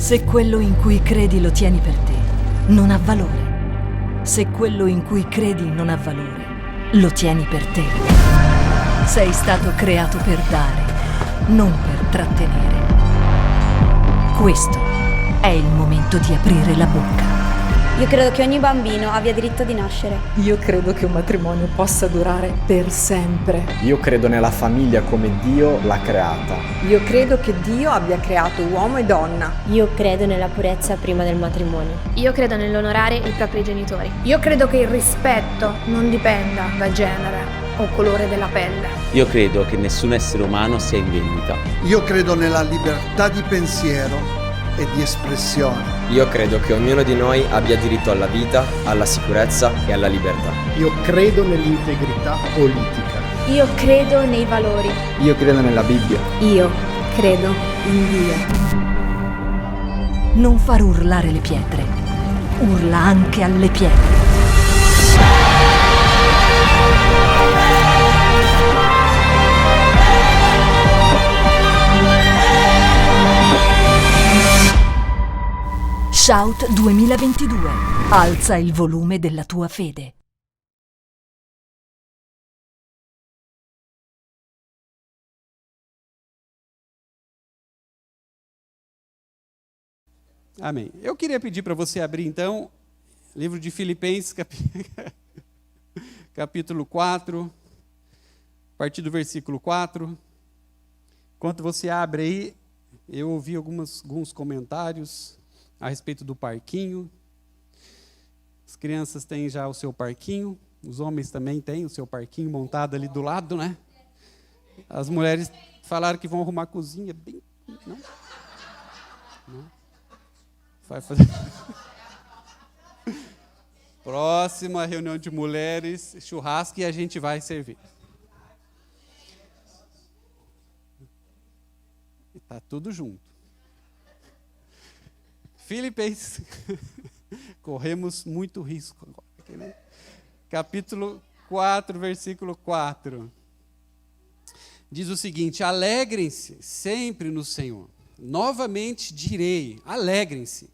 Se quello in cui credi lo tieni per te, non ha valore. Se quello in cui credi non ha valore, lo tieni per te. Sei stato creato per dare, non per trattenere. Questo è il momento di aprire la bocca. Io credo che ogni bambino abbia diritto di nascere. Io credo che un matrimonio possa durare per sempre. Io credo nella famiglia come Dio l'ha creata. Io credo che Dio abbia creato uomo e donna. Io credo nella purezza prima del matrimonio. Io credo nell'onorare i propri genitori. Io credo che il rispetto non dipenda da genere o colore della pelle. Io credo che nessun essere umano sia in vendita. Io credo nella libertà di pensiero e di espressione. Io credo che ognuno di noi abbia diritto alla vita, alla sicurezza e alla libertà. Io credo nell'integrità politica. Io credo nei valori. Io credo nella Bibbia. Io credo in Dio. Non far urlare le pietre. Urla anche alle pietre. Shout 2022. Alza il volume della tua fede. Amém. Eu queria pedir para você abrir, então, livro de Filipenses, capítulo 4, a partir do versículo 4. Enquanto você abre aí, eu ouvi alguns comentários a respeito do parquinho. As crianças têm já o seu parquinho, os homens também têm o seu parquinho montado ali do lado, né? As mulheres falaram que vão arrumar a cozinha bem... Não? Vai fazer... Próxima reunião de mulheres, churrasco, e a gente vai servir. Está tudo junto. Filipenses, corremos muito risco agora. Né? Capítulo 4, versículo 4. Diz o seguinte: alegrem-se sempre no Senhor. Novamente direi, alegrem-se.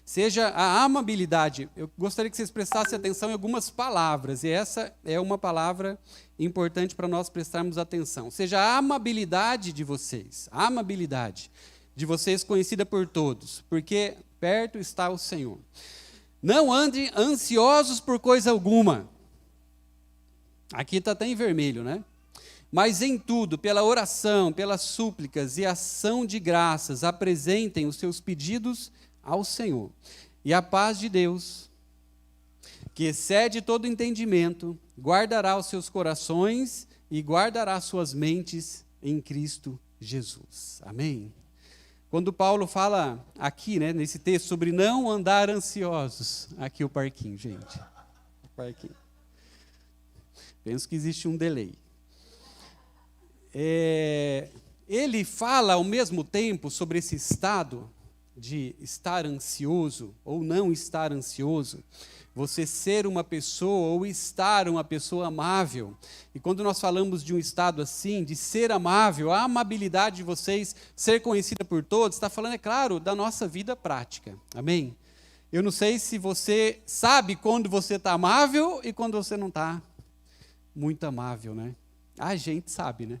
Seja a amabilidade. Eu gostaria que vocês prestassem atenção em algumas palavras, e essa é uma palavra importante para nós prestarmos atenção. Seja a amabilidade de vocês, a amabilidade de vocês conhecida por todos, porque perto está o Senhor. Não andem ansiosos por coisa alguma. Aqui está até em vermelho, né? Mas em tudo, pela oração, pelas súplicas e ação de graças, apresentem os seus pedidos ao Senhor. E a paz de Deus, que excede todo entendimento, guardará os seus corações e guardará suas mentes em Cristo Jesus. Amém? Quando Paulo fala aqui, né, nesse texto, sobre não andar ansiosos, aqui o parquinho, gente. O parquinho. Penso que existe um delay. Ele fala ao mesmo tempo sobre esse estado de estar ansioso ou não estar ansioso, você ser uma pessoa ou estar uma pessoa amável. E quando nós falamos de um estado assim, de ser amável, a amabilidade de vocês ser conhecida por todos, está falando, é claro, da nossa vida prática. Amém? Eu não sei se você sabe quando você está amável e quando você não está muito amável, né? A gente sabe, né?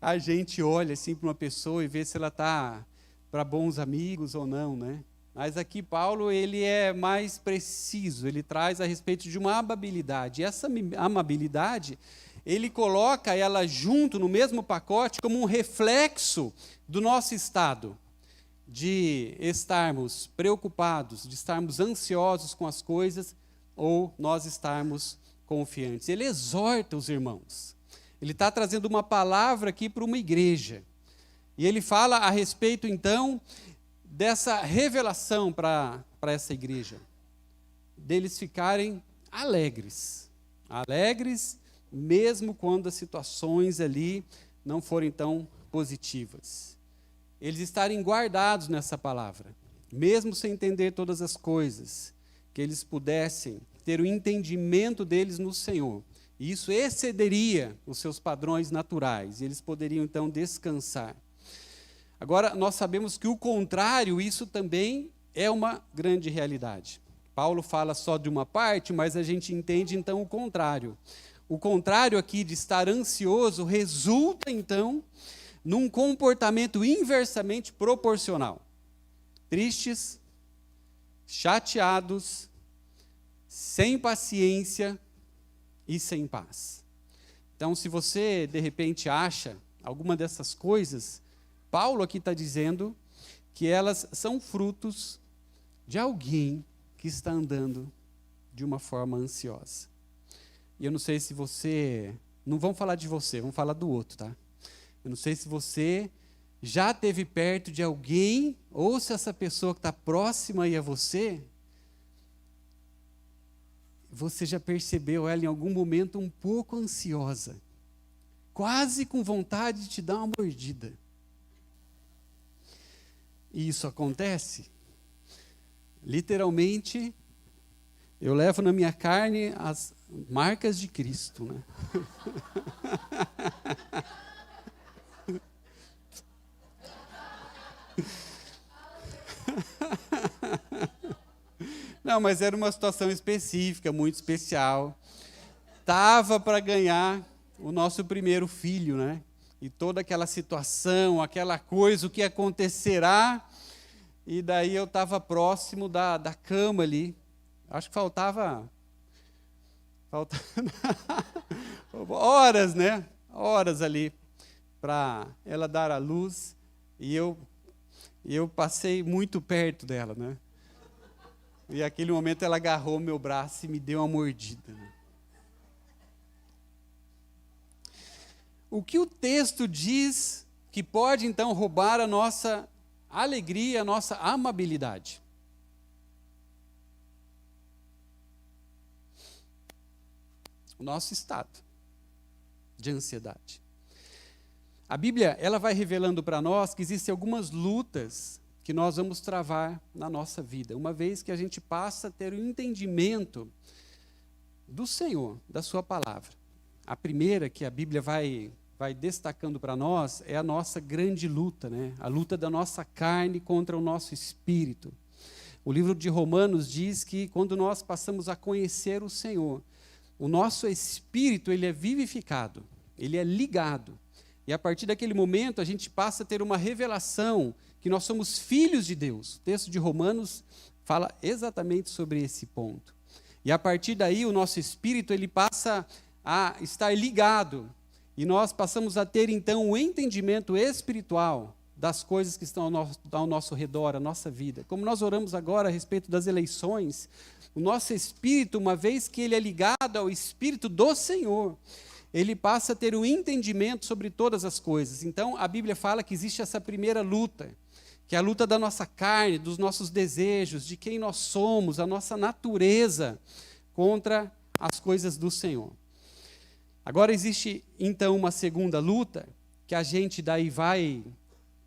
A gente olha assim para uma pessoa e vê se ela está para bons amigos ou não, né? Mas aqui Paulo, ele é mais preciso, ele traz a respeito de uma amabilidade. E essa amabilidade, ele coloca ela junto no mesmo pacote como um reflexo do nosso estado de estarmos preocupados, de estarmos ansiosos com as coisas ou nós estarmos confiantes. Ele exorta os irmãos. Ele está trazendo uma palavra aqui para uma igreja. E ele fala a respeito, então, dessa revelação para essa igreja, deles ficarem alegres, mesmo quando as situações ali não forem tão positivas. Eles estarem guardados nessa palavra, mesmo sem entender todas as coisas, que eles pudessem ter o entendimento deles no Senhor. E isso excederia os seus padrões naturais, e eles poderiam então descansar. Agora, nós sabemos que o contrário, isso também é uma grande realidade. Paulo fala só de uma parte, mas a gente entende então o contrário. O contrário aqui de estar ansioso resulta então num comportamento inversamente proporcional. Tristes, chateados, sem paciência e sem paz. Então, se você de repente acha alguma dessas coisas, Paulo aqui está dizendo que elas são frutos de alguém que está andando de uma forma ansiosa. E eu não sei se você... Não vamos falar de você, vamos falar do outro, tá? Eu não sei se você já esteve perto de alguém, ou se essa pessoa que está próxima aí a você, você já percebeu ela em algum momento um pouco ansiosa, quase com vontade de te dar uma mordida. E isso acontece, literalmente, eu levo na minha carne as marcas de Cristo, né? Não, mas era uma situação específica, muito especial. Estava para ganhar o nosso primeiro filho, né? E toda aquela situação, aquela coisa, o que acontecerá. E daí eu estava próximo da cama ali. Acho que faltava horas, né? Horas ali para ela dar à luz. E eu passei muito perto dela, né? E naquele momento ela agarrou meu braço e me deu uma mordida. Né? O que o texto diz que pode então roubar a nossa alegria, a nossa amabilidade? O nosso estado de ansiedade. A Bíblia, ela vai revelando para nós que existem algumas lutas que nós vamos travar na nossa vida, uma vez que a gente passa a ter o entendimento do Senhor, da sua palavra. A primeira que a Bíblia vai destacando para nós é a nossa grande luta, né? A luta da nossa carne contra o nosso espírito. O livro de Romanos diz que quando nós passamos a conhecer o Senhor, o nosso espírito ele é vivificado, ele é ligado. E a partir daquele momento a gente passa a ter uma revelação que nós somos filhos de Deus. O texto de Romanos fala exatamente sobre esse ponto. E a partir daí o nosso espírito ele passa a estar ligado. E nós passamos a ter então o entendimento espiritual das coisas que estão ao nosso redor, a nossa vida. Como nós oramos agora a respeito das eleições, o nosso espírito, uma vez que ele é ligado ao Espírito do Senhor, ele passa a ter um entendimento sobre todas as coisas. Então, a Bíblia fala que existe essa primeira luta, que é a luta da nossa carne, dos nossos desejos, de quem nós somos, a nossa natureza, contra as coisas do Senhor. Agora, existe, então, uma segunda luta, que a gente daí vai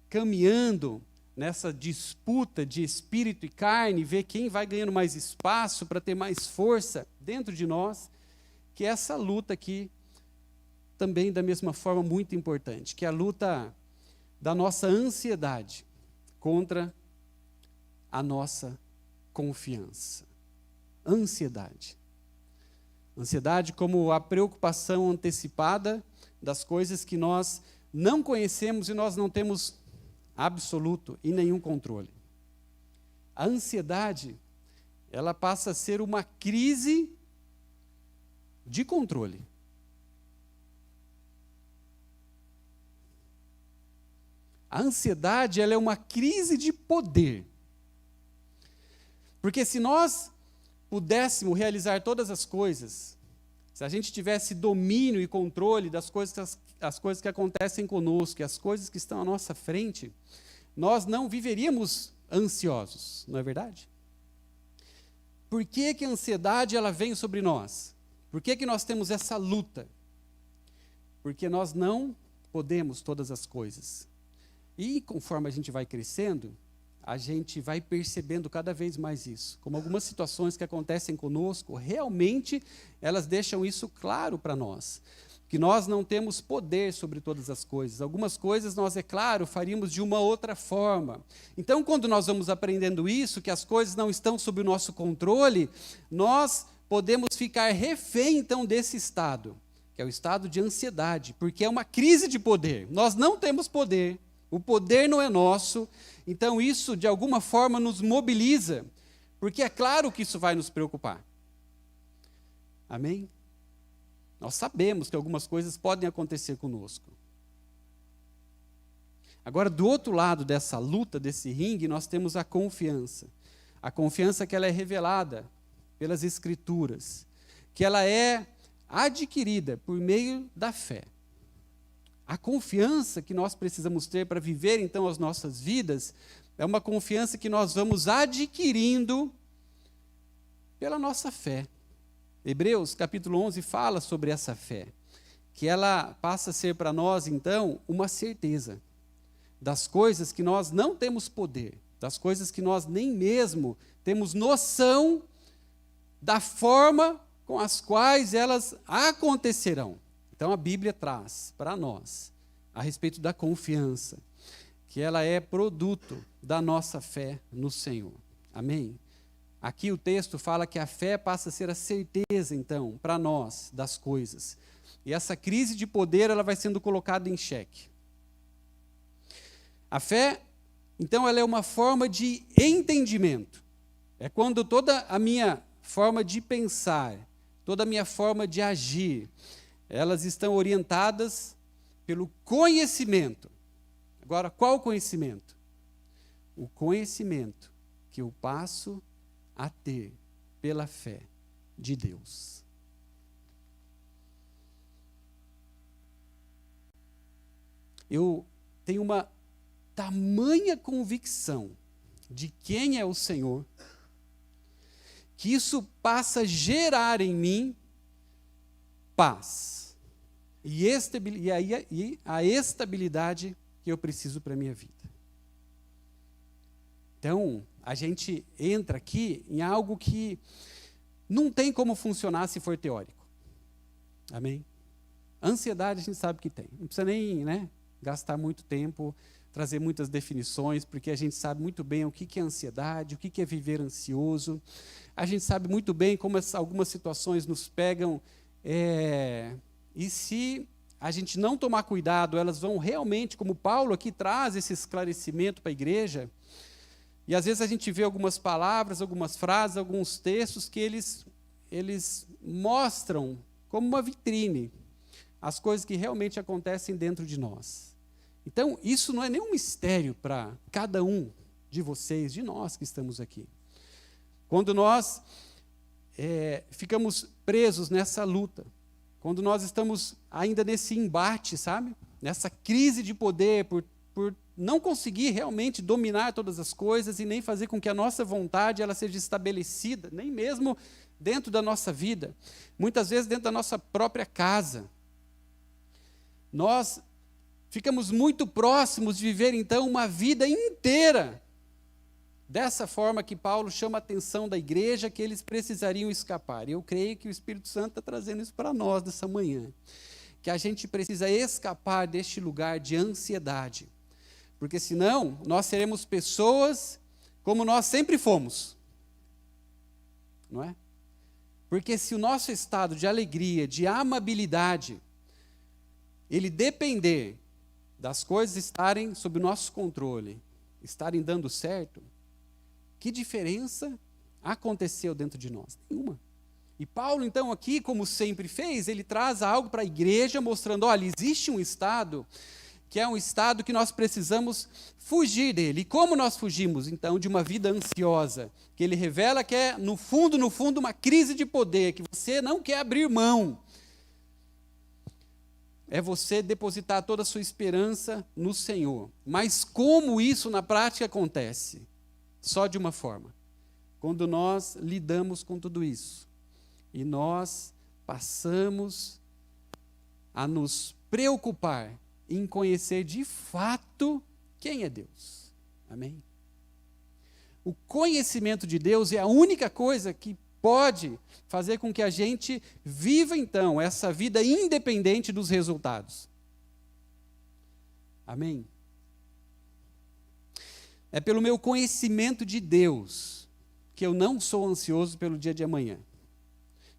caminhando nessa disputa de espírito e carne, ver quem vai ganhando mais espaço para ter mais força dentro de nós, que é essa luta aqui, também da mesma forma muito importante, que é a luta da nossa ansiedade contra a nossa confiança. Ansiedade. Ansiedade como a preocupação antecipada das coisas que nós não conhecemos e nós não temos absoluto e nenhum controle. A ansiedade, ela passa a ser uma crise de controle. A ansiedade, ela é uma crise de poder. Porque se nós pudéssemos realizar todas as coisas, se a gente tivesse domínio e controle das coisas, as coisas que acontecem conosco, as coisas que estão à nossa frente, nós não viveríamos ansiosos, não é verdade? Por que que a ansiedade ela vem sobre nós? Por que que nós temos essa luta? Porque nós não podemos todas as coisas. E conforme a gente vai crescendo, a gente vai percebendo cada vez mais isso. Como algumas situações que acontecem conosco, realmente elas deixam isso claro para nós. que nós não temos poder sobre todas as coisas. Algumas coisas nós, é claro, faríamos de uma outra forma. Então, quando nós vamos aprendendo isso, que as coisas não estão sob o nosso controle, nós podemos ficar refém, então, desse estado, que é o estado de ansiedade, porque é uma crise de poder. Nós não temos poder, o poder não é nosso, então isso, de alguma forma, nos mobiliza, porque é claro que isso vai nos preocupar. Amém? Nós sabemos que algumas coisas podem acontecer conosco. Agora, do outro lado dessa luta, desse ringue, nós temos a confiança. A confiança que ela é revelada pelas Escrituras, que ela é adquirida por meio da fé. A confiança que nós precisamos ter para viver, então, as nossas vidas, é uma confiança que nós vamos adquirindo pela nossa fé. Hebreus, capítulo 11, fala sobre essa fé, que ela passa a ser para nós, então, uma certeza das coisas que nós não temos poder, das coisas que nós nem mesmo temos noção da forma com as quais elas acontecerão. Então, a Bíblia traz para nós, a respeito da confiança, que ela é produto da nossa fé no Senhor. Amém? Aqui o texto fala que a fé passa a ser a certeza, então, para nós, das coisas. E essa crise de poder, ela vai sendo colocada em xeque. A fé, então, ela é uma forma de entendimento. É quando toda a minha forma de pensar, toda a minha forma de agir, elas estão orientadas pelo conhecimento. Agora, qual conhecimento? O conhecimento que eu passo a ter pela fé de Deus. Eu tenho uma tamanha convicção de quem é o Senhor, que isso passa a gerar em mim paz e a estabilidade que eu preciso para a minha vida. Então, a gente entra aqui em algo que não tem como funcionar se for teórico. Amém? Ansiedade a gente sabe que tem. Não precisa nem gastar muito tempo, trazer muitas definições, porque a gente sabe muito bem o que é ansiedade, o que é viver ansioso. A gente sabe muito bem como algumas situações nos pegam, e se a gente não tomar cuidado, elas vão realmente, como Paulo aqui traz esse esclarecimento para a igreja. E às vezes a gente vê algumas palavras, algumas frases, alguns textos que eles mostram como uma vitrine as coisas que realmente acontecem dentro de nós. Então, isso não é nenhum mistério para cada um de vocês, de nós que estamos aqui. Quando nós ficamos presos nessa luta, quando nós estamos ainda nesse embate, sabe? Nessa crise de poder por não conseguir realmente dominar todas as coisas e nem fazer com que a nossa vontade ela seja estabelecida, nem mesmo dentro da nossa vida, muitas vezes dentro da nossa própria casa. Nós ficamos muito próximos de viver, então, uma vida inteira dessa forma que Paulo chama a atenção da igreja, que eles precisariam escapar. E eu creio que o Espírito Santo está trazendo isso para nós nessa manhã, que a gente precisa escapar deste lugar de ansiedade, porque senão nós seremos pessoas como nós sempre fomos, não é? Porque se o nosso estado de alegria, de amabilidade, ele depender das coisas estarem sob o nosso controle, estarem dando certo, que diferença aconteceu dentro de nós? Nenhuma. E Paulo, então, aqui, como sempre fez, ele traz algo para a igreja, mostrando, olha, existe um estado que é um estado que nós precisamos fugir dele. E como nós fugimos, então, de uma vida ansiosa? Que ele revela que é, no fundo, uma crise de poder, que você não quer abrir mão. É você depositar toda a sua esperança no Senhor. Mas como isso na prática acontece? Só de uma forma. Quando nós lidamos com tudo isso. E nós passamos a nos preocupar em conhecer de fato quem é Deus. Amém? O conhecimento de Deus é a única coisa que pode fazer com que a gente viva, então, essa vida independente dos resultados. Amém? É pelo meu conhecimento de Deus que eu não sou ansioso pelo dia de amanhã.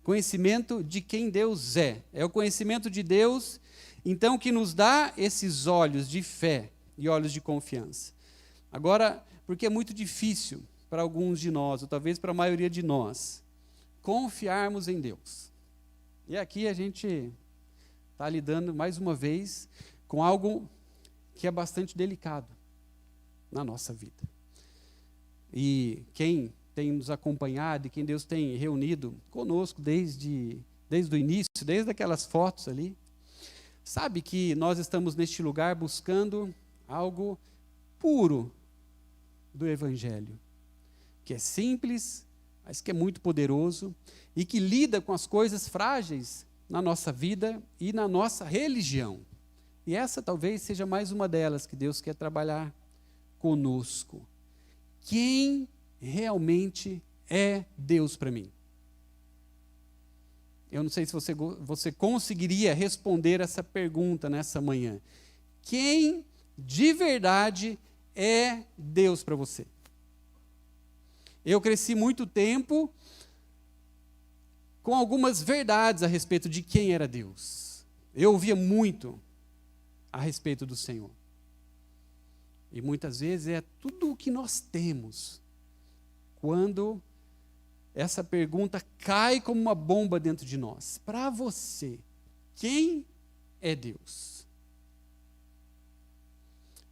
Conhecimento de quem Deus é. É o conhecimento de Deus, então, que nos dá esses olhos de fé e olhos de confiança. Agora, porque é muito difícil para alguns de nós, ou talvez para a maioria de nós, confiarmos em Deus. E aqui a gente está lidando, mais uma vez, com algo que é bastante delicado na nossa vida. E quem tem nos acompanhado e quem Deus tem reunido conosco desde o início, desde aquelas fotos ali, sabe que nós estamos neste lugar buscando algo puro do Evangelho, que é simples, mas que é muito poderoso e que lida com as coisas frágeis na nossa vida e na nossa religião. E essa talvez seja mais uma delas que Deus quer trabalhar conosco. Quem realmente é Deus para mim? Eu não sei se você conseguiria responder essa pergunta nessa manhã. Quem de verdade é Deus para você? Eu cresci muito tempo com algumas verdades a respeito de quem era Deus. Eu ouvia muito a respeito do Senhor. E muitas vezes é tudo o que nós temos quando essa pergunta cai como uma bomba dentro de nós. Para você, quem é Deus?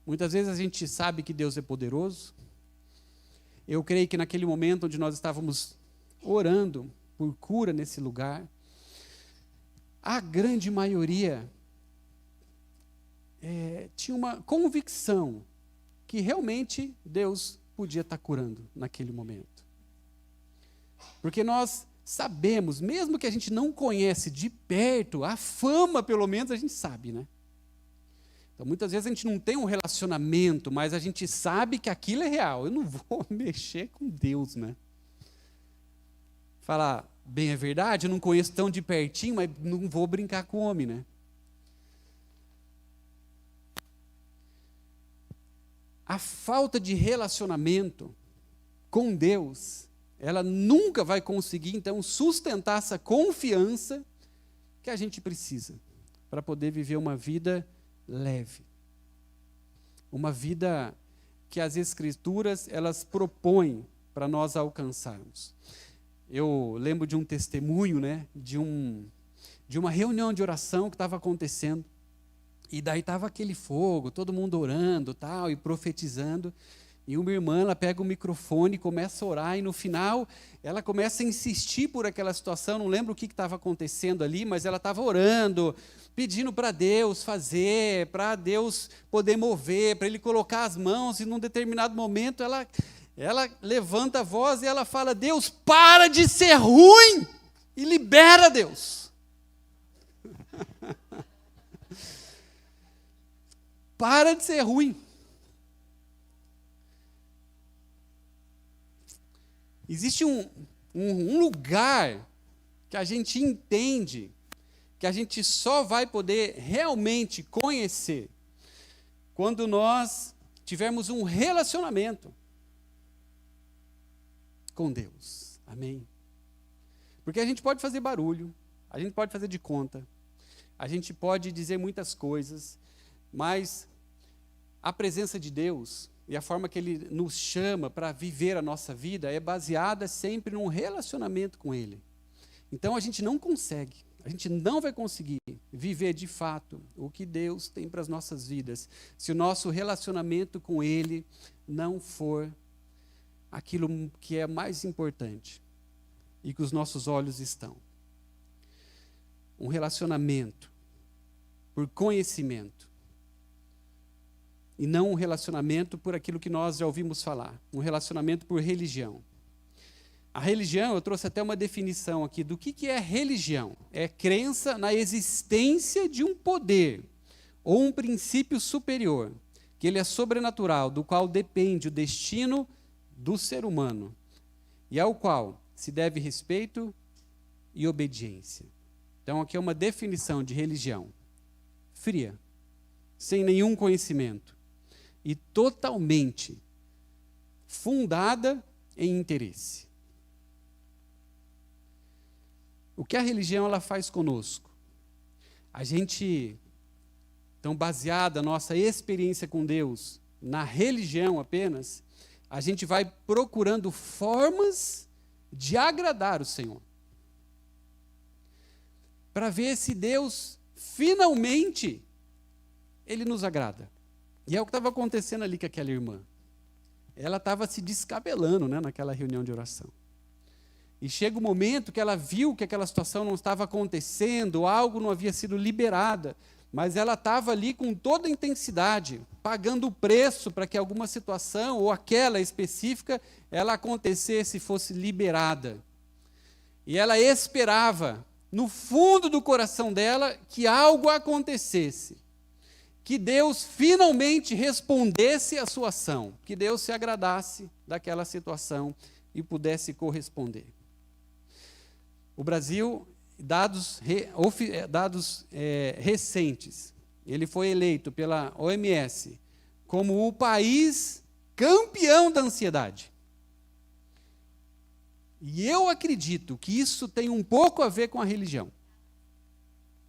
Muitas vezes a gente sabe que Deus é poderoso. Eu creio que naquele momento onde nós estávamos orando por cura nesse lugar, a grande maioria tinha uma convicção que realmente Deus podia estar curando naquele momento. Porque nós sabemos, mesmo que a gente não conhece de perto, a fama pelo menos a gente sabe, né? Então muitas vezes a gente não tem um relacionamento, mas a gente sabe que aquilo é real. Eu não vou mexer com Deus, né? Falar, bem, é verdade, eu não conheço tão de pertinho, mas não vou brincar com o homem, né? A falta de relacionamento com Deus, ela nunca vai conseguir, então, sustentar essa confiança que a gente precisa para poder viver uma vida leve. Uma vida que as Escrituras, elas propõem para nós alcançarmos. Eu lembro de um testemunho, né, de uma reunião de oração que estava acontecendo. E daí estava aquele fogo, todo mundo orando tal, e profetizando. E uma irmã, ela pega o microfone e começa a orar, e no final ela começa a insistir por aquela situação, não lembro o que estava acontecendo ali, mas ela estava orando, pedindo para Deus fazer, para Deus poder mover, para Ele colocar as mãos, e num determinado momento ela levanta a voz e ela fala, Deus, para de ser ruim, e libera Deus. Para de ser ruim. Existe um lugar que a gente entende, que a gente só vai poder realmente conhecer quando nós tivermos um relacionamento com Deus. Amém? Porque a gente pode fazer barulho, a gente pode fazer de conta, a gente pode dizer muitas coisas, mas a presença de Deus e a forma que Ele nos chama para viver a nossa vida é baseada sempre num relacionamento com Ele. Então a gente não vai conseguir viver de fato o que Deus tem para as nossas vidas se o nosso relacionamento com Ele não for aquilo que é mais importante e que os nossos olhos estão. Um relacionamento por conhecimento. E não um relacionamento por aquilo que nós já ouvimos falar. Um relacionamento por religião. A religião, eu trouxe até uma definição aqui do que é religião. É crença na existência de um poder ou um princípio superior, que ele é sobrenatural, do qual depende o destino do ser humano, e ao qual se deve respeito e obediência. Então, aqui é uma definição de religião fria, sem nenhum conhecimento e totalmente fundada em interesse. O que a religião ela faz conosco? A gente, então, baseada a nossa experiência com Deus na religião apenas, a gente vai procurando formas de agradar o Senhor. Para ver se Deus, finalmente, Ele nos agrada. E é o que estava acontecendo ali com aquela irmã. Ela estava se descabelando, né, naquela reunião de oração. E chega o momento que ela viu que aquela situação não estava acontecendo, algo não havia sido liberada, mas ela estava ali com toda a intensidade, pagando o preço para que alguma situação, ou aquela específica, ela acontecesse e fosse liberada. E ela esperava, no fundo do coração dela, que algo acontecesse. Que Deus finalmente respondesse à sua ação, que Deus se agradasse daquela situação e pudesse corresponder. O Brasil, dados recentes, ele foi eleito pela OMS como o país campeão da ansiedade. E eu acredito que isso tem um pouco a ver com a religião.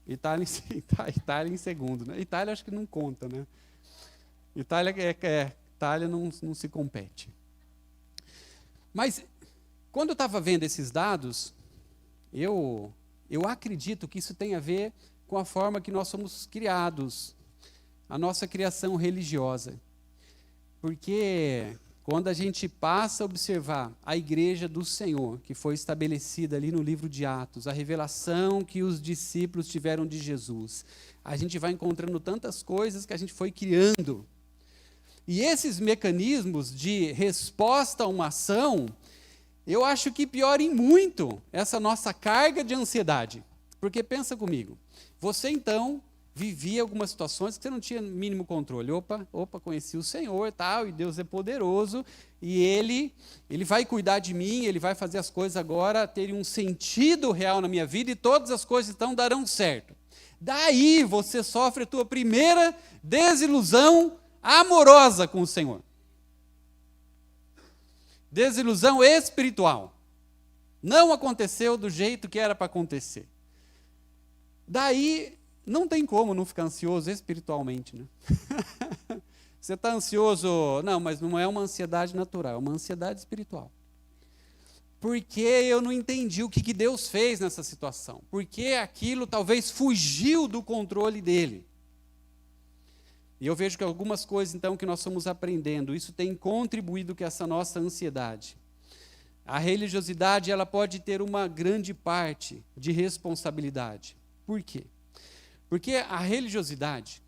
Itália em segundo, né? Itália acho que não conta, né? Itália não se compete. Mas, quando eu estava vendo esses dados, eu acredito que isso tem a ver com a forma que nós somos criados, a nossa criação religiosa. Porque quando a gente passa a observar a igreja do Senhor, que foi estabelecida ali no livro de Atos, a revelação que os discípulos tiveram de Jesus, a gente vai encontrando tantas coisas que a gente foi criando. E esses mecanismos de resposta a uma ação, eu acho que piorem muito essa nossa carga de ansiedade. Porque pensa comigo, você então vivia algumas situações que você não tinha mínimo controle. Opa, conheci o Senhor e tal, e Deus é poderoso, e Ele vai cuidar de mim, Ele vai fazer as coisas agora terem um sentido real na minha vida, e todas as coisas então darão certo. Daí você sofre a tua primeira desilusão amorosa com o Senhor. Desilusão espiritual. Não aconteceu do jeito que era para acontecer. Daí não tem como não ficar ansioso espiritualmente, né? Você está ansioso, não, mas não é uma ansiedade natural, é uma ansiedade espiritual. Porque eu não entendi o que Deus fez nessa situação. Porque aquilo talvez fugiu do controle dele. E eu vejo que algumas coisas, então, que nós estamos aprendendo, isso tem contribuído com essa nossa ansiedade. A religiosidade, ela pode ter uma grande parte de responsabilidade. Por quê? Porque a religiosidade,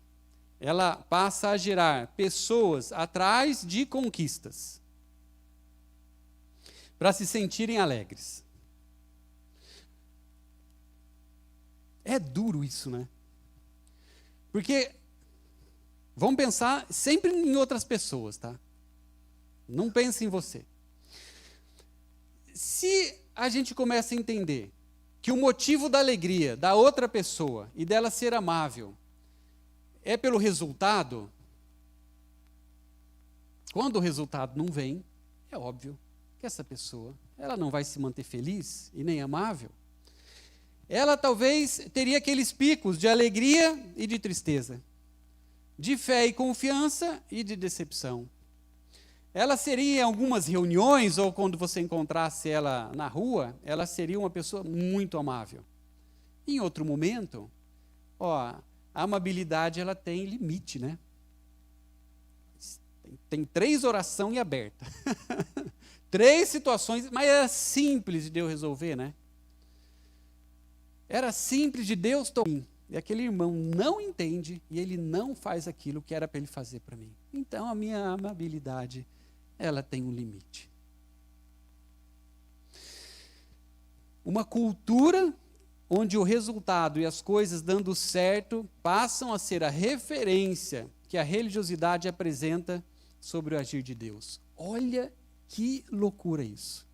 ela passa a gerar pessoas atrás de conquistas, para se sentirem alegres. É duro isso, né? Porque, vamos pensar sempre em outras pessoas, tá? Não pense em você. Se a gente começa a entender que o motivo da alegria da outra pessoa e dela ser amável é pelo resultado, quando o resultado não vem, é óbvio que essa pessoa ela não vai se manter feliz e nem amável. Ela talvez teria aqueles picos de alegria e de tristeza, de fé e confiança e de decepção. Ela seria em algumas reuniões, ou quando você encontrasse ela na rua, ela seria uma pessoa muito amável. Em outro momento, a amabilidade ela tem limite, né? Tem 3 orações abertas. 3 situações, mas era simples de Deus resolver, né? Era simples de Deus tomar. E aquele irmão não entende e ele não faz aquilo que era para ele fazer para mim. Então a minha amabilidade, ela tem um limite. Uma cultura onde o resultado e as coisas dando certo passam a ser a referência que a religiosidade apresenta sobre o agir de Deus. Olha que loucura isso.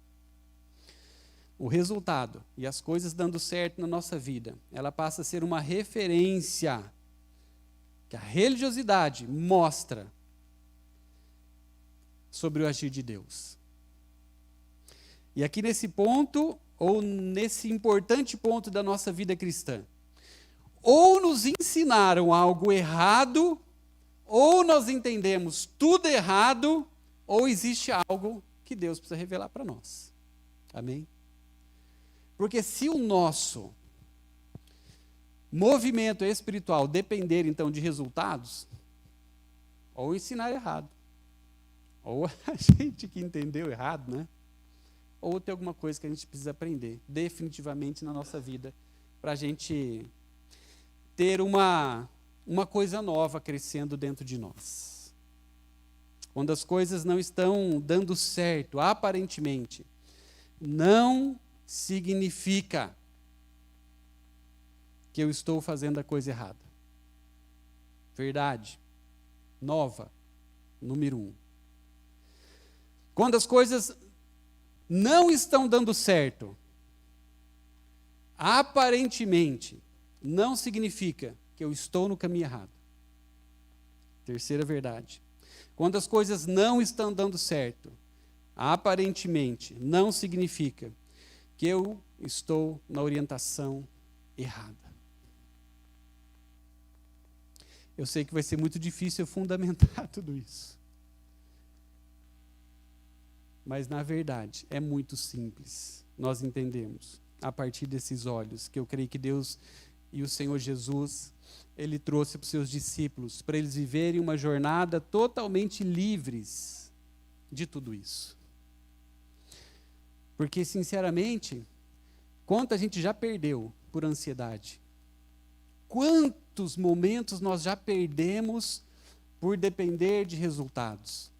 o resultado e as coisas dando certo na nossa vida, ela passa a ser uma referência que a religiosidade mostra sobre o agir de Deus. E aqui nesse ponto, ou nesse importante ponto da nossa vida cristã, ou nos ensinaram algo errado, ou nós entendemos tudo errado, ou existe algo que Deus precisa revelar para nós. Amém? Porque se o nosso movimento espiritual depender, então, de resultados, ou ensinar errado, ou a gente que entendeu errado, né? Ou tem alguma coisa que a gente precisa aprender, definitivamente, na nossa vida, para a gente ter uma coisa nova crescendo dentro de nós. Quando as coisas não estão dando certo, aparentemente, não significa que eu estou fazendo a coisa errada. Verdade nova, número 1. Quando as coisas não estão dando certo, aparentemente, não significa que eu estou no caminho errado. Terceira verdade. Quando as coisas não estão dando certo, aparentemente, não significa que eu estou na orientação errada. Eu sei que vai ser muito difícil eu fundamentar tudo isso. Mas, na verdade, é muito simples. Nós entendemos, a partir desses olhos, que eu creio que Deus e o Senhor Jesus, Ele trouxe para os seus discípulos, para eles viverem uma jornada totalmente livres de tudo isso. Porque, sinceramente, quanto a gente já perdeu por ansiedade? Quantos momentos nós já perdemos por depender de resultados?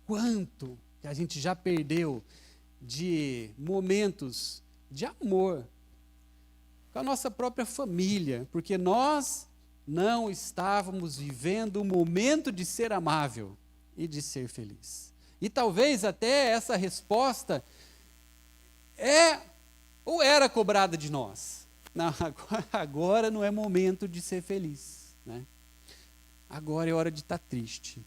Quanto que a gente já perdeu de momentos de amor com a nossa própria família, porque nós não estávamos vivendo o momento de ser amável e de ser feliz. E talvez até essa resposta ou era cobrada de nós. Não, agora não é momento de ser feliz, né? Agora é hora de estar triste.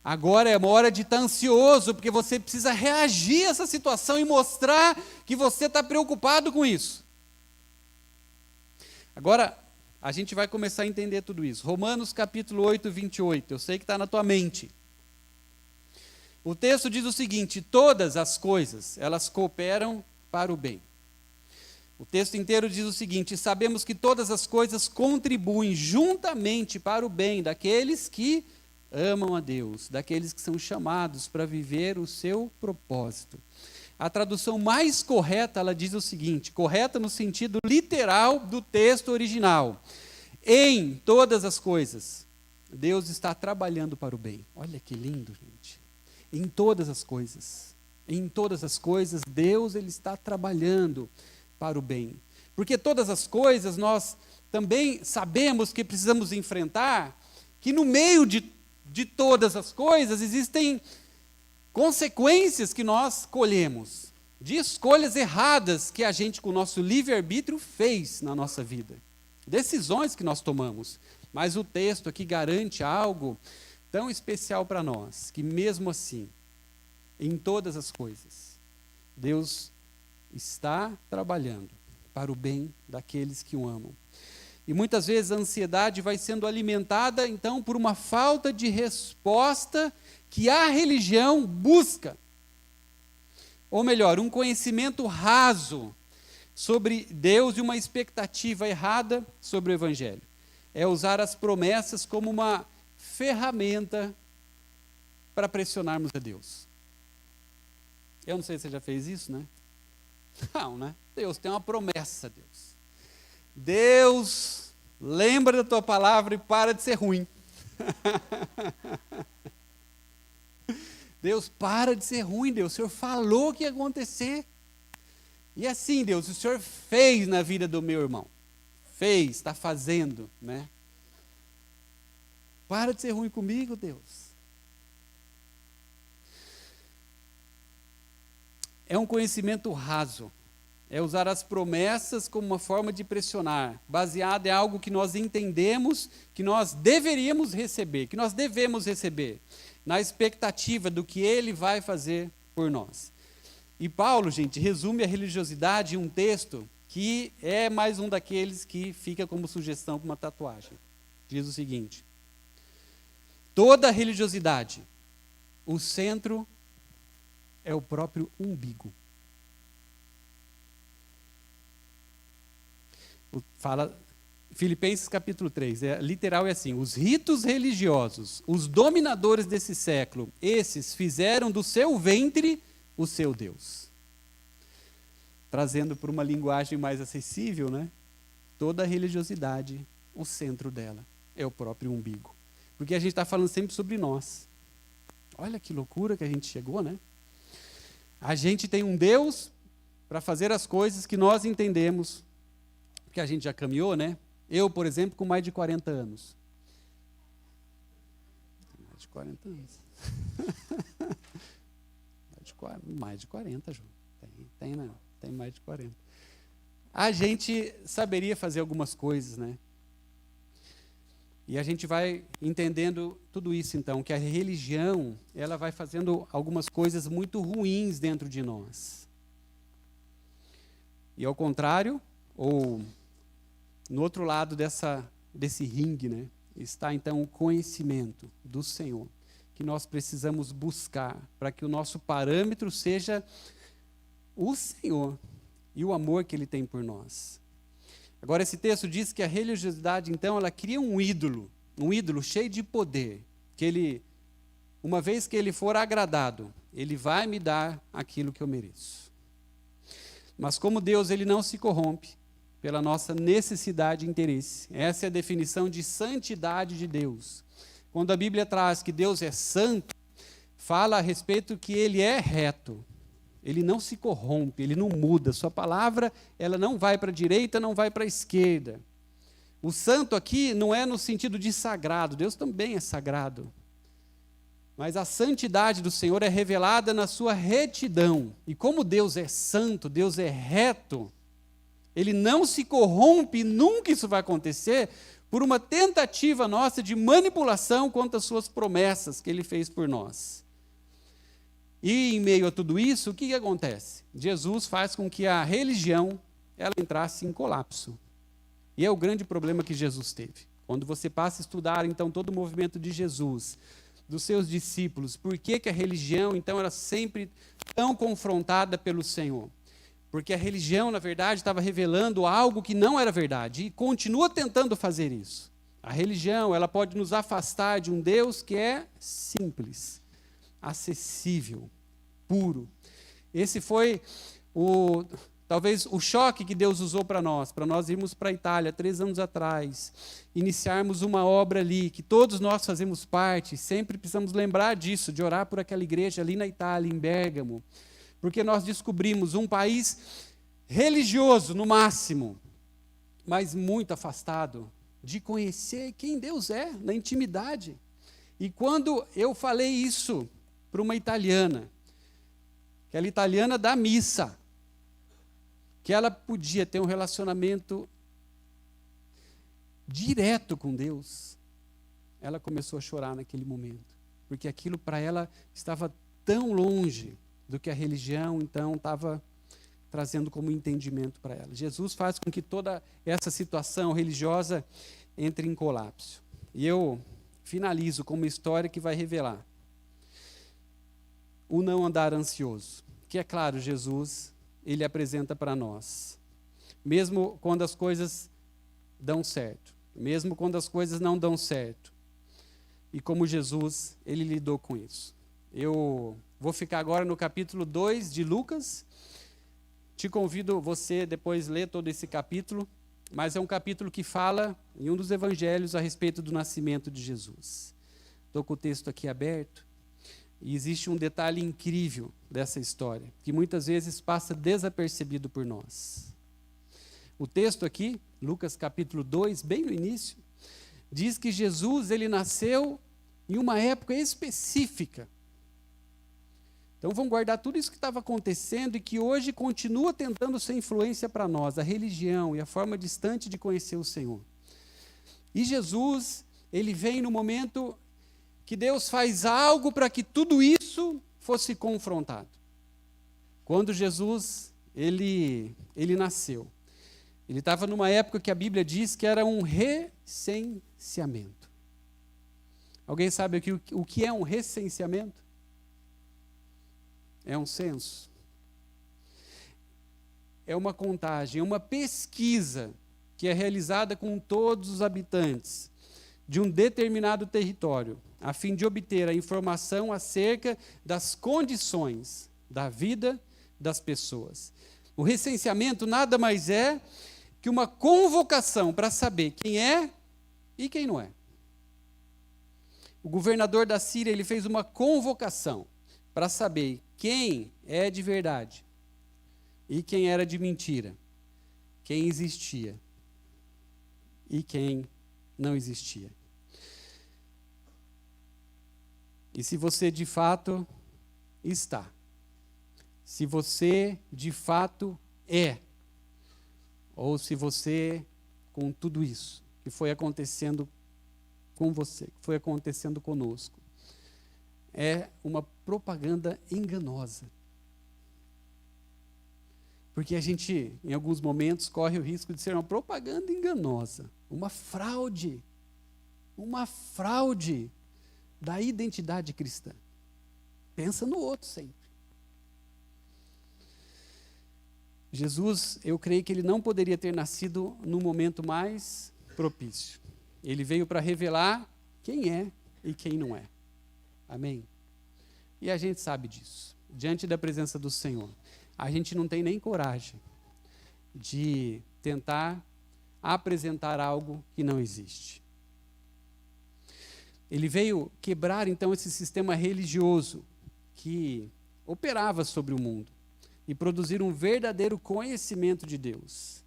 Agora é uma hora de estar ansioso, porque você precisa reagir a essa situação e mostrar que você está preocupado com isso. Agora, a gente vai começar a entender tudo isso. Romanos capítulo 8, 28, eu sei que está na tua mente. O texto diz o seguinte: todas as coisas, elas cooperam para o bem. O texto inteiro diz o seguinte: sabemos que todas as coisas contribuem juntamente para o bem daqueles que amam a Deus, daqueles que são chamados para viver o seu propósito. A tradução mais correta, ela diz o seguinte, correta no sentido literal do texto original: em todas as coisas, Deus está trabalhando para o bem. Olha que lindo, gente. Em todas as coisas, Deus ele está trabalhando para o bem. Porque todas as coisas nós também sabemos que precisamos enfrentar, que no meio de todas as coisas existem consequências que nós colhemos, de escolhas erradas que a gente, com o nosso livre-arbítrio, fez na nossa vida. Decisões que nós tomamos. Mas o texto aqui garante algo tão especial para nós, que mesmo assim, em todas as coisas, Deus está trabalhando para o bem daqueles que o amam. E muitas vezes a ansiedade vai sendo alimentada, então, por uma falta de resposta que a religião busca. Ou melhor, um conhecimento raso sobre Deus e uma expectativa errada sobre o Evangelho. É usar as promessas como uma ferramenta para pressionarmos a Deus. Eu não sei se você já fez isso, né? Não, né? Deus tem uma promessa, Deus. Deus, lembra da tua palavra e para de ser ruim. Deus, para de ser ruim, Deus. O Senhor falou que ia acontecer. E assim, Deus, o Senhor fez na vida do meu irmão. Fez, está fazendo, né? Para de ser ruim comigo, Deus. é um conhecimento raso. É usar as promessas como uma forma de pressionar, baseado em algo que nós entendemos que nós deveríamos receber, que nós devemos receber, na expectativa do que ele vai fazer por nós. E Paulo, gente, resume a religiosidade em um texto que é mais um daqueles que fica como sugestão para uma tatuagem. Diz o seguinte: toda religiosidade, o centro é o próprio umbigo. Fala Filipenses capítulo 3, literal é assim: os ritos religiosos, os dominadores desse século, esses fizeram do seu ventre o seu Deus. Trazendo para uma linguagem mais acessível, né? Toda religiosidade, o centro dela é o próprio umbigo. Porque a gente está falando sempre sobre nós. Olha que loucura que a gente chegou, né? A gente tem um Deus para fazer as coisas que nós entendemos, porque a gente já caminhou, né? Eu, por exemplo, com mais de 40 anos. Mais de 40 anos. Mais de 40, João. Tem mais de 40. A gente saberia fazer algumas coisas, né? E a gente vai entendendo tudo isso, então, que a religião, ela vai fazendo algumas coisas muito ruins dentro de nós. E ao contrário, ou no outro lado desse ringue, né, está então o conhecimento do Senhor, que nós precisamos buscar para que o nosso parâmetro seja o Senhor e o amor que Ele tem por nós. Agora, esse texto diz que a religiosidade, então, ela cria um ídolo cheio de poder, que ele, uma vez que ele for agradado, ele vai me dar aquilo que eu mereço. Mas como Deus, ele não se corrompe pela nossa necessidade e interesse. Essa é a definição de santidade de Deus. Quando a Bíblia traz que Deus é santo, fala a respeito que ele é reto. Ele não se corrompe, ele não muda. Sua palavra, ela não vai para a direita, não vai para a esquerda. O santo aqui não é no sentido de sagrado. Deus também é sagrado. Mas a santidade do Senhor é revelada na sua retidão. E como Deus é santo, Deus é reto, ele não se corrompe, nunca isso vai acontecer, por uma tentativa nossa de manipulação contra as suas promessas que ele fez por nós. E em meio a tudo isso, o que acontece? Jesus faz com que a religião ela entrasse em colapso. E é o grande problema que Jesus teve. Quando você passa a estudar, então, todo o movimento de Jesus, dos seus discípulos, por que a religião, então, era sempre tão confrontada pelo Senhor? Porque a religião, na verdade, estava revelando algo que não era verdade e continua tentando fazer isso. A religião, ela pode nos afastar de um Deus que é simples, acessível, puro. Esse foi talvez o choque que Deus usou para nós irmos para a Itália 3 anos atrás, iniciarmos uma obra ali, que todos nós fazemos parte, sempre precisamos lembrar disso, de orar por aquela igreja ali na Itália, em Bérgamo, porque nós descobrimos um país religioso no máximo, mas muito afastado de conhecer quem Deus é, na intimidade. E quando eu falei isso para uma italiana, aquela italiana da missa, que ela podia ter um relacionamento direto com Deus, ela começou a chorar naquele momento, porque aquilo para ela estava tão longe do que a religião, então, estava trazendo como entendimento para ela. Jesus faz com que toda essa situação religiosa entre em colapso. E eu finalizo com uma história que vai revelar o não andar ansioso, que é claro, Jesus, ele apresenta para nós. Mesmo quando as coisas dão certo, mesmo quando as coisas não dão certo. E como Jesus, ele lidou com isso. Eu vou ficar agora no capítulo 2 de Lucas. Te convido você depois ler todo esse capítulo, mas é um capítulo que fala em um dos evangelhos a respeito do nascimento de Jesus. Estou com o texto aqui aberto e existe um detalhe incrível dessa história, que muitas vezes passa desapercebido por nós. O texto aqui, Lucas capítulo 2, bem no início, diz que Jesus ele nasceu em uma época específica. Então vamos guardar tudo isso que estava acontecendo e que hoje continua tentando ser influência para nós, a religião e a forma distante de conhecer o Senhor. E Jesus, ele vem no momento que Deus faz algo para que tudo isso fosse confrontado. Quando Jesus, ele nasceu, ele estava numa época que a Bíblia diz que era um recenseamento. Alguém sabe o que é um recenseamento? É um censo. É uma contagem, é uma pesquisa que é realizada com todos os habitantes de um determinado território, a fim de obter a informação acerca das condições da vida das pessoas. O recenseamento nada mais é que uma convocação para saber quem é e quem não é. O governador da Síria, ele fez uma convocação para saber quem é de verdade e quem era de mentira, quem existia e quem não existia. E se você de fato está, se você de fato é, ou se você, com tudo isso que foi acontecendo com você, que foi acontecendo conosco, é uma propaganda enganosa. Porque a gente, em alguns momentos, corre o risco de ser uma propaganda enganosa, uma fraude da identidade cristã. Pensa no outro sempre. Jesus, eu creio que ele não poderia ter nascido no momento mais propício. Ele veio para revelar quem é e quem não é. Amém? E a gente sabe disso. Diante da presença do Senhor, a gente não tem nem coragem de tentar apresentar algo que não existe. Ele veio quebrar, então, esse sistema religioso que operava sobre o mundo e produzir um verdadeiro conhecimento de Deus.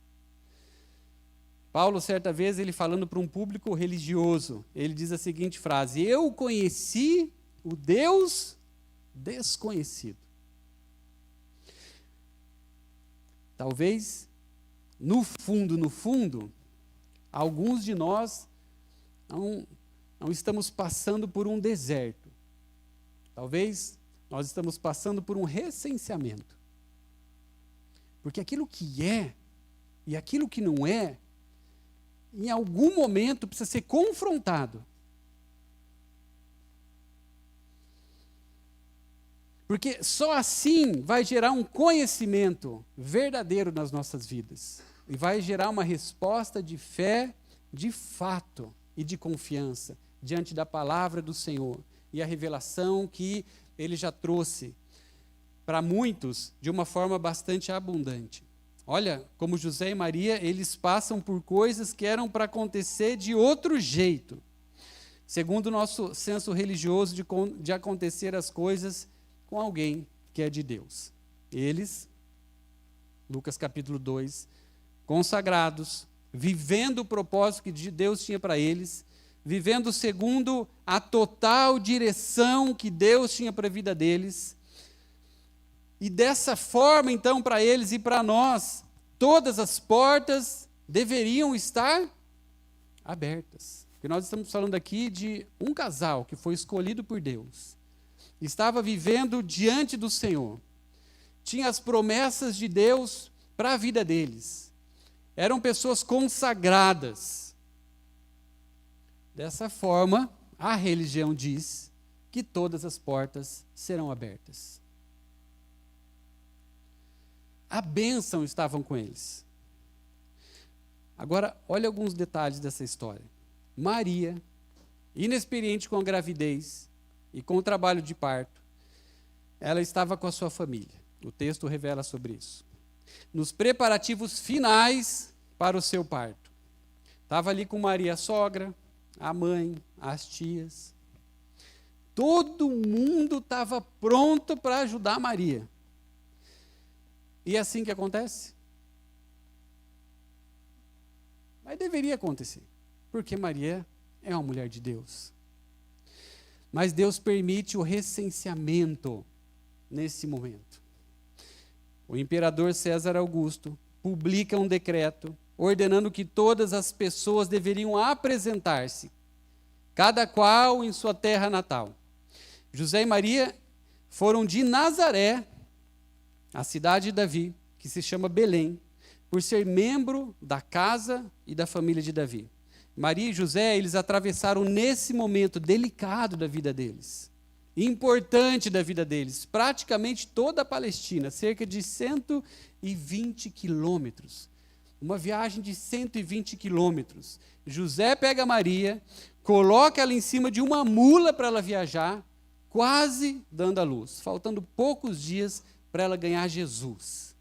Paulo, certa vez, ele falando para um público religioso, ele diz a seguinte frase: eu conheci o Deus desconhecido. Talvez, no fundo, alguns de nós não estamos passando por um deserto. Talvez nós estamos passando por um recenseamento. Porque aquilo que é e aquilo que não é, em algum momento precisa ser confrontado. Porque só assim vai gerar um conhecimento verdadeiro nas nossas vidas. E vai gerar uma resposta de fé, de fato, e de confiança diante da palavra do Senhor. E a revelação que ele já trouxe para muitos de uma forma bastante abundante. Olha, como José e Maria, eles passam por coisas que eram para acontecer de outro jeito. Segundo o nosso senso religioso de acontecer as coisas com alguém que é de Deus. Eles, Lucas capítulo 2, consagrados, vivendo o propósito que Deus tinha para eles, vivendo segundo a total direção que Deus tinha para a vida deles. E dessa forma, então, para eles e para nós, todas as portas deveriam estar abertas. Porque nós estamos falando aqui de um casal que foi escolhido por Deus. Estava vivendo diante do Senhor. Tinha as promessas de Deus para a vida deles. Eram pessoas consagradas. Dessa forma, a religião diz que todas as portas serão abertas. A bênção estavam com eles. Agora, olha alguns detalhes dessa história. Maria, inexperiente com a gravidez e com o trabalho de parto, ela estava com a sua família. O texto revela sobre isso. Nos preparativos finais para o seu parto. Estava ali com Maria, a sogra, a mãe, as tias. Todo mundo estava pronto para ajudar Maria. E é assim que acontece? Mas deveria acontecer, porque Maria é uma mulher de Deus. Mas Deus permite o recenseamento nesse momento. O imperador César Augusto publica um decreto ordenando que todas as pessoas deveriam apresentar-se, cada qual em sua terra natal. José e Maria foram de Nazaré, a cidade de Davi, que se chama Belém, por ser membro da casa e da família de Davi. Maria e José, eles atravessaram nesse momento delicado da vida deles, importante da vida deles, praticamente toda a Palestina, cerca de 120 quilômetros. Uma viagem de 120 quilômetros. José pega Maria, coloca ela em cima de uma mula para ela viajar, quase dando à luz, faltando poucos dias para ela ganhar Jesus.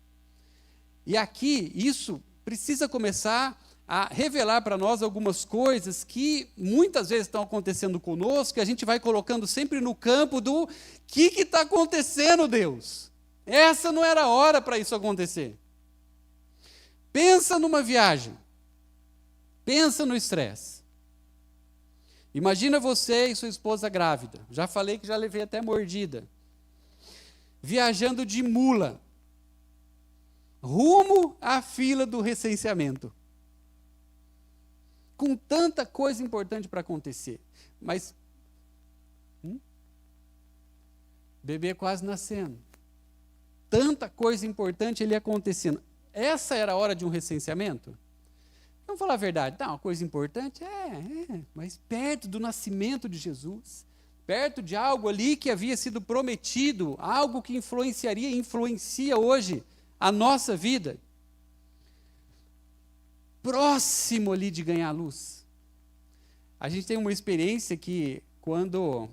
E aqui, isso precisa começar a revelar para nós algumas coisas que muitas vezes estão acontecendo conosco, que a gente vai colocando sempre no campo do que está acontecendo, Deus? Essa não era a hora para isso acontecer. Pensa numa viagem, pensa no estresse. Imagina você e sua esposa grávida, já falei que já levei até mordida, viajando de mula, rumo à fila do recenseamento, com tanta coisa importante para acontecer, mas bebê quase nascendo, tanta coisa importante ali acontecendo. Essa era a hora de um recenseamento? Vamos falar a verdade, tá, uma coisa importante? Mas perto do nascimento de Jesus, perto de algo ali que havia sido prometido, algo que influencia hoje a nossa vida, próximo ali de ganhar luz. A gente tem uma experiência que quando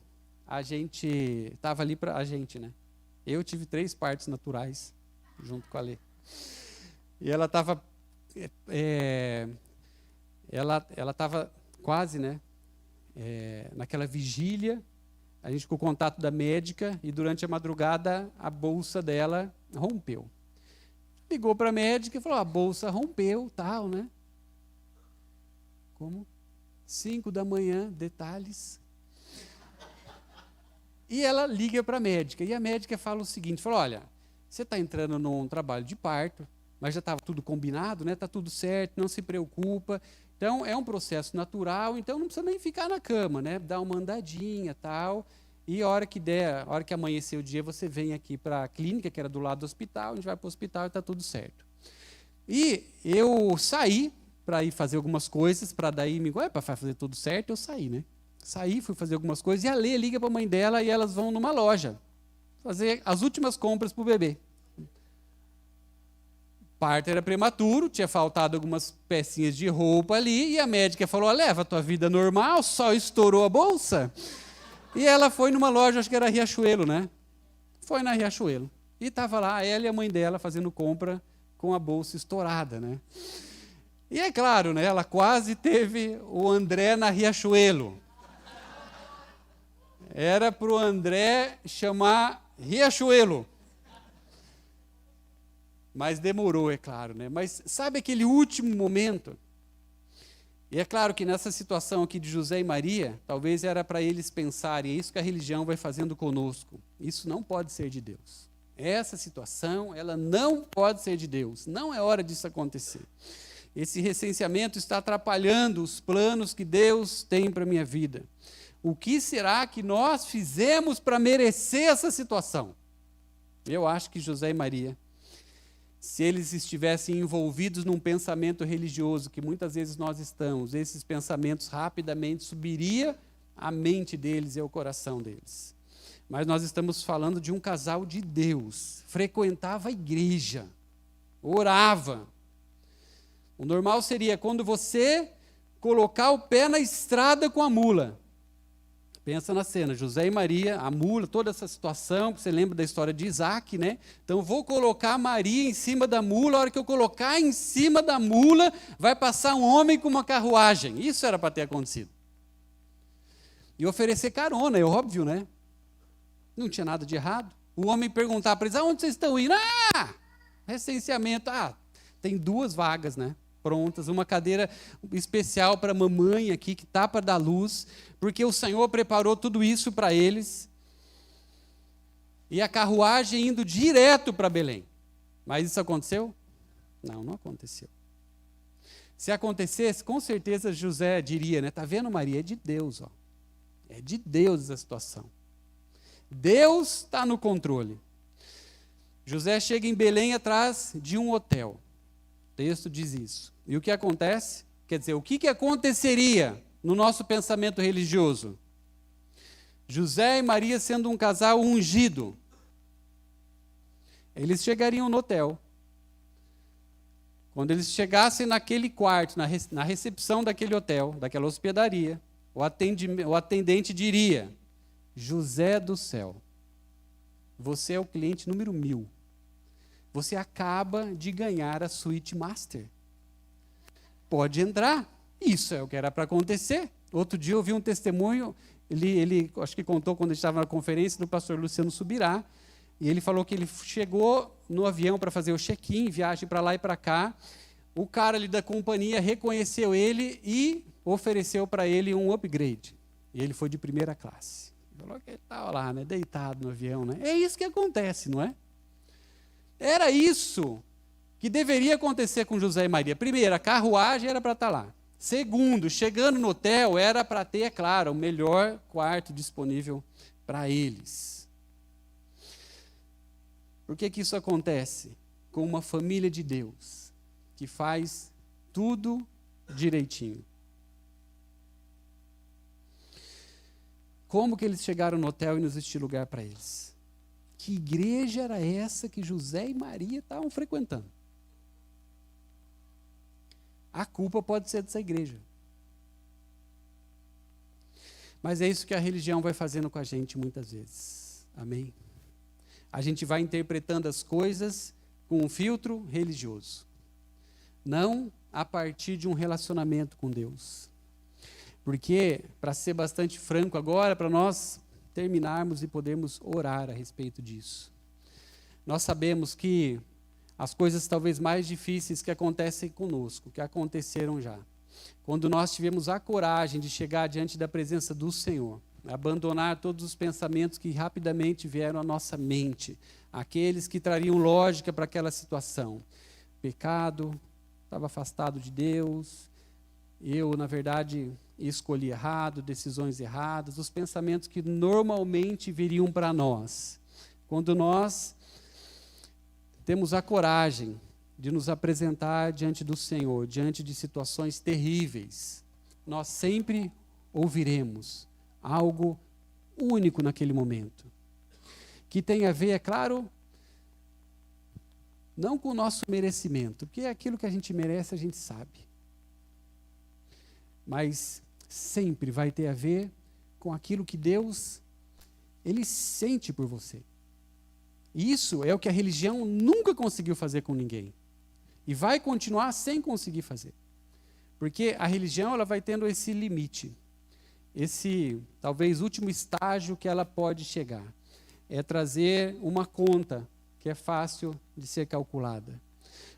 a gente estava ali para a gente, né? Eu tive 3 partos naturais junto com a Lê. E ela estava ela estava quase, né? Naquela vigília, a gente com o contato da médica e durante a madrugada a bolsa dela rompeu. Ligou para a médica e falou: a bolsa rompeu, tal, né? Como? 5 da manhã, detalhes. E ela liga para a médica, e a médica fala o seguinte, fala: olha, você está entrando num trabalho de parto, mas já estava tudo combinado, né? Está tudo certo, não se preocupa. Então, é um processo natural, então não precisa nem ficar na cama, né? Dá uma andadinha, tal, e a hora que amanhecer o dia, você vem aqui para a clínica, que era do lado do hospital, a gente vai para o hospital e está tudo certo. E eu saí para ir fazer algumas coisas, para daí para fazer tudo certo, eu saí, né? Saí, fui fazer algumas coisas, e a Lê liga para a mãe dela e elas vão numa loja fazer as últimas compras para o bebê. O parto era prematuro, tinha faltado algumas pecinhas de roupa ali, e a médica falou: leva a tua vida normal, só estourou a bolsa. E ela foi numa loja, acho que era Riachuelo, né? Foi na Riachuelo. E estava lá ela e a mãe dela fazendo compra com a bolsa estourada, né? E é claro, né? Ela quase teve o André na Riachuelo. Era para o André chamar Riachuelo. Mas demorou, é claro, né? Mas sabe aquele último momento? E é claro que nessa situação aqui de José e Maria, talvez era para eles pensarem, é isso que a religião vai fazendo conosco. Isso não pode ser de Deus. Essa situação, ela não pode ser de Deus. Não é hora disso acontecer. Esse recenseamento está atrapalhando os planos que Deus tem para a minha vida. O que será que nós fizemos para merecer essa situação? Eu acho que José e Maria, se eles estivessem envolvidos num pensamento religioso, que muitas vezes nós estamos, esses pensamentos rapidamente subiria à mente deles e ao coração deles. Mas nós estamos falando de um casal de Deus, frequentava a igreja, orava. O normal seria quando você colocar o pé na estrada com a mula. Pensa na cena, José e Maria, a mula, toda essa situação, você lembra da história de Isaac, né? Então, vou colocar Maria em cima da mula, a hora que eu colocar em cima da mula, vai passar um homem com uma carruagem. Isso era para ter acontecido. E oferecer carona, é óbvio, né? Não tinha nada de errado. O homem perguntar para eles: aonde vocês estão indo? Recenseamento. Tem 2 vagas, né? Prontas, uma cadeira especial para a mamãe aqui, que está para dar luz, porque o Senhor preparou tudo isso para eles. e a carruagem indo direto para Belém. Mas isso aconteceu? Não, não aconteceu. Se acontecesse, com certeza José diria, né? Tá vendo, Maria? É de Deus, ó. É de Deus a situação. Deus está no controle. José chega em Belém atrás de um hotel. O texto diz isso. E o que acontece? Quer dizer, o que aconteceria no nosso pensamento religioso? José e Maria sendo um casal ungido. Eles chegariam no hotel. Quando eles chegassem naquele quarto, na recepção daquele hotel, daquela hospedaria, o atendente diria: José do céu, você é o cliente número 1000. Você acaba de ganhar a suíte master. Pode entrar. Isso é o que era para acontecer. Outro dia eu vi um testemunho, ele acho que contou quando ele estava na conferência do pastor Luciano Subirá, e ele falou que ele chegou no avião para fazer o check-in, viagem para lá e para cá. O cara ali da companhia reconheceu ele e ofereceu para ele um upgrade. E ele foi de primeira classe. Falou que ele estava lá, né, deitado no avião. Né? É isso que acontece, não é? Era isso que deveria acontecer com José e Maria. Primeiro, a carruagem era para estar lá. Segundo, chegando no hotel, era para ter, é claro, o melhor quarto disponível para eles. Por que isso acontece? Com uma família de Deus, que faz tudo direitinho. Como que eles chegaram no hotel e não existia lugar para eles? Que igreja era essa que José e Maria estavam frequentando? A culpa pode ser dessa igreja. Mas é isso que a religião vai fazendo com a gente muitas vezes. Amém? A gente vai interpretando as coisas com um filtro religioso. Não a partir de um relacionamento com Deus. Porque, para ser bastante franco agora, para nós terminarmos e podermos orar a respeito disso. Nós sabemos que as coisas talvez mais difíceis que acontecem conosco, que aconteceram já, quando nós tivemos a coragem de chegar diante da presença do Senhor, abandonar todos os pensamentos que rapidamente vieram à nossa mente, aqueles que trariam lógica para aquela situação. Pecado, estava afastado de Deus, eu, na verdade, escolhi errado, decisões erradas, os pensamentos que normalmente viriam para nós. Quando nós temos a coragem de nos apresentar diante do Senhor, diante de situações terríveis, nós sempre ouviremos algo único naquele momento, que tem a ver, é claro, não com o nosso merecimento, porque aquilo que a gente merece a gente sabe, mas sempre vai ter a ver com aquilo que Deus, Ele sente por você. Isso é o que a religião nunca conseguiu fazer com ninguém. E vai continuar sem conseguir fazer. Porque a religião ela vai tendo esse limite. Esse, talvez, último estágio que ela pode chegar. É trazer uma conta que é fácil de ser calculada.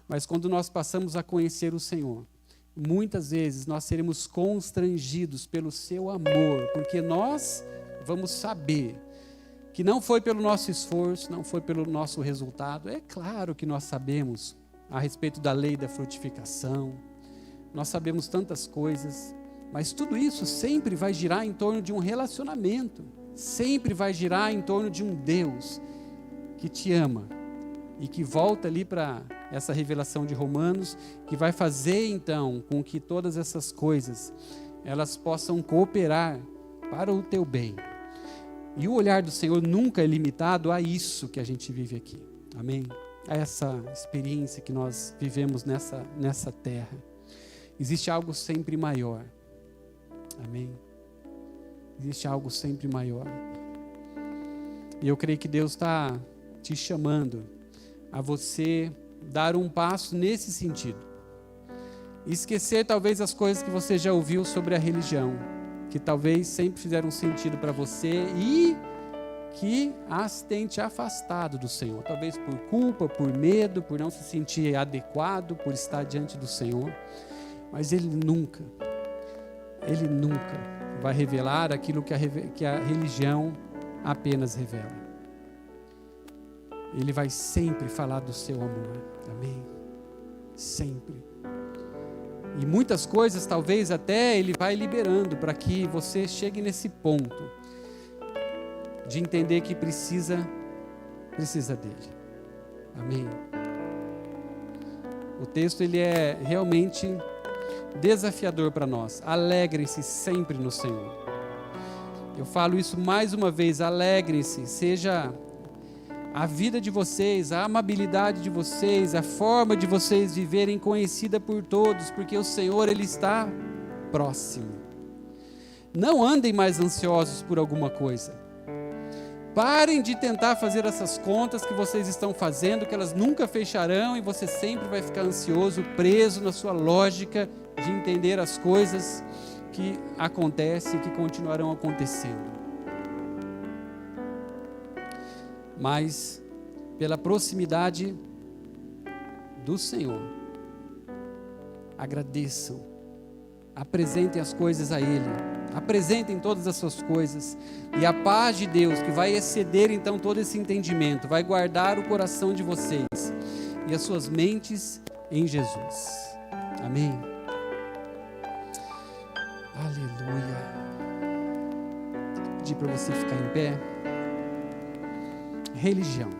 Mas quando nós passamos a conhecer o Senhor, muitas vezes nós seremos constrangidos pelo seu amor, porque nós vamos saber que não foi pelo nosso esforço, não foi pelo nosso resultado. É claro que nós sabemos a respeito da lei da frutificação, nós sabemos tantas coisas, mas tudo isso sempre vai girar em torno de um relacionamento, sempre vai girar em torno de um Deus que te ama e que volta ali para essa revelação de Romanos, que vai fazer então com que todas essas coisas elas possam cooperar para o teu bem. E o olhar do Senhor nunca é limitado a isso que a gente vive aqui. Amém? A essa experiência que nós vivemos nessa terra. Existe algo sempre maior. Amém? Existe algo sempre maior. E eu creio que Deus está te chamando a você dar um passo nesse sentido. Esquecer talvez as coisas que você já ouviu sobre a religião, que talvez sempre fizeram sentido para você e que as tem te afastado do Senhor. Talvez por culpa, por medo, por não se sentir adequado, por estar diante do Senhor. Mas Ele nunca vai revelar aquilo que a religião apenas revela. Ele vai sempre falar do seu amor. Amém? Sempre. E muitas coisas talvez até Ele vai liberando para que você chegue nesse ponto de entender que precisa dele. Amém? O texto ele é realmente desafiador para nós. Alegrem-se sempre no Senhor. Eu falo isso mais uma vez, alegrem-se, seja a vida de vocês, a amabilidade de vocês, a forma de vocês viverem conhecida por todos, porque o Senhor ele está próximo. Não andem mais ansiosos por alguma coisa. Parem de tentar fazer essas contas que vocês estão fazendo, que elas nunca fecharão e você sempre vai ficar ansioso, preso na sua lógica de entender as coisas que acontecem e que continuarão acontecendo. Mas, pela proximidade do Senhor, agradeçam, apresentem as coisas a Ele, apresentem todas as suas coisas, e a paz de Deus, que vai exceder então todo esse entendimento, vai guardar o coração de vocês e as suas mentes em Jesus. Amém? Aleluia. Vou pedir para você ficar em pé. Religião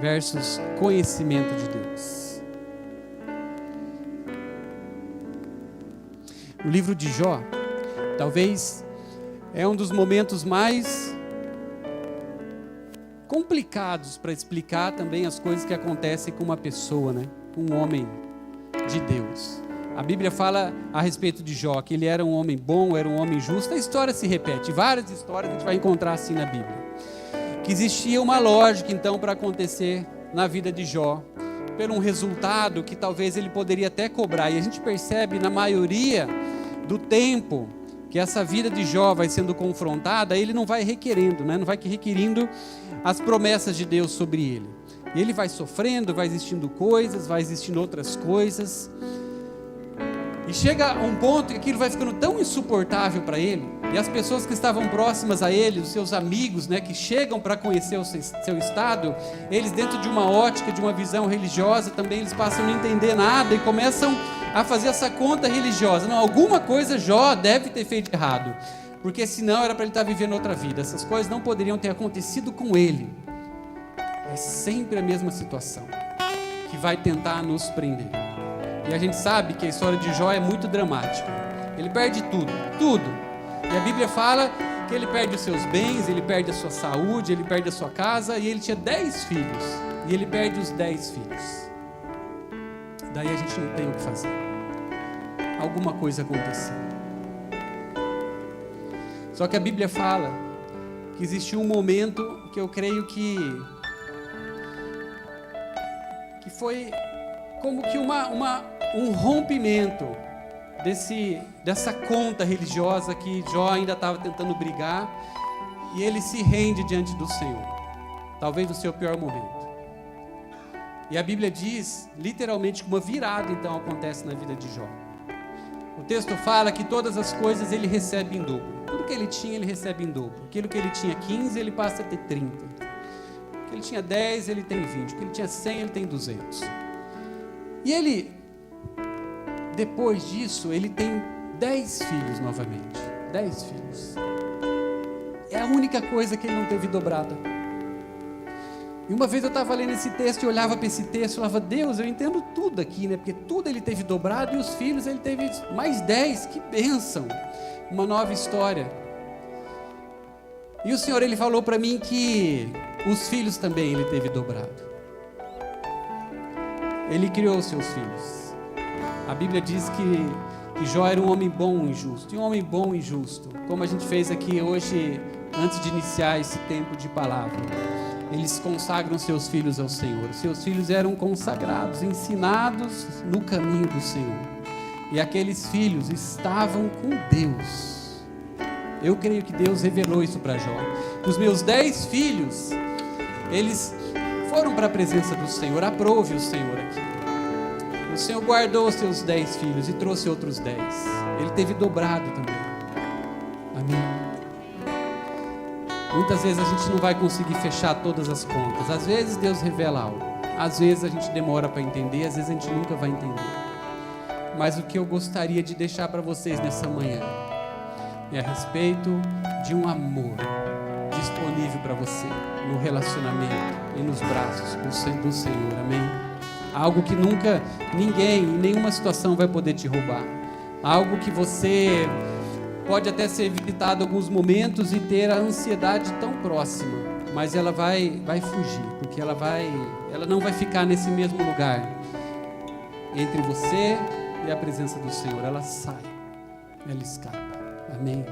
versus conhecimento de Deus. O livro de Jó, talvez, é um dos momentos mais complicados para explicar também as coisas que acontecem com uma pessoa, né? Com um homem de Deus. A Bíblia fala a respeito de Jó, que ele era um homem bom, era um homem justo. A história se repete, várias histórias a gente vai encontrar assim na Bíblia. Que existia uma lógica então para acontecer na vida de Jó, por um resultado que talvez ele poderia até cobrar. E a gente percebe na maioria do tempo que essa vida de Jó vai sendo confrontada, ele não vai requerendo, né? Não vai requerindo as promessas de Deus sobre ele. E ele vai sofrendo, vai existindo coisas, vai existindo outras coisas. E chega a um ponto que aquilo vai ficando tão insuportável para ele, e as pessoas que estavam próximas a ele, os seus amigos, né, que chegam para conhecer o seu estado, eles dentro de uma ótica, de uma visão religiosa, também eles passam a não entender nada e começam a fazer essa conta religiosa. Não, alguma coisa Jó deve ter feito errado, porque senão era para ele estar vivendo outra vida. Essas coisas não poderiam ter acontecido com ele. É sempre a mesma situação que vai tentar nos prender. E a gente sabe que a história de Jó é muito dramática. Ele perde tudo. E a Bíblia fala que ele perde os seus bens, ele perde a sua saúde, ele perde a sua casa, e ele tinha 10 filhos. E ele perde os 10 filhos. Daí a gente não tem o que fazer. Alguma coisa aconteceu. Só que a Bíblia fala que existiu um momento que eu creio que foi como que um rompimento dessa conta religiosa que Jó ainda estava tentando brigar, e ele se rende diante do Senhor, talvez no seu pior momento. E a Bíblia diz, literalmente, que uma virada então acontece na vida de Jó. O texto fala que todas as coisas ele recebe em dobro. Tudo que ele tinha, ele recebe em dobro. Aquilo que ele tinha 15, ele passa a ter 30. O que ele tinha 10, ele tem 20. O que ele tinha 100, ele tem 200. E ele, depois disso, ele tem 10 filhos novamente. 10 filhos. É a única coisa que ele não teve dobrada. E uma vez eu estava lendo esse texto e olhava para esse texto e falava, Deus, eu entendo tudo aqui, né? Porque tudo ele teve dobrado e os filhos ele teve mais 10. Que bênção! Uma nova história. E o Senhor, ele falou para mim que os filhos também ele teve dobrado. Ele criou seus filhos. A Bíblia diz que Jó era um homem bom e justo. E um homem bom e justo, como a gente fez aqui hoje, antes de iniciar esse tempo de palavra, eles consagram seus filhos ao Senhor. Seus filhos eram consagrados, ensinados no caminho do Senhor. E aqueles filhos estavam com Deus. Eu creio que Deus revelou isso para Jó. Os meus 10 filhos, eles foram para a presença do Senhor. Aprove o Senhor aqui. O Senhor guardou os seus 10 filhos e trouxe outros 10. Ele teve dobrado também. Amém. Muitas vezes a gente não vai conseguir fechar todas as contas. Às vezes Deus revela algo. Às vezes a gente demora para entender, às vezes a gente nunca vai entender. Mas o que eu gostaria de deixar para vocês nessa manhã é a respeito de um amor disponível para você no relacionamento e nos braços do Senhor, amém? Algo que nunca ninguém, em nenhuma situação vai poder te roubar. Algo que você pode até ser evitado em alguns momentos e ter a ansiedade tão próxima, mas ela vai fugir, porque ela não vai ficar nesse mesmo lugar entre você e a presença do Senhor. Ela sai, ela escapa, amém?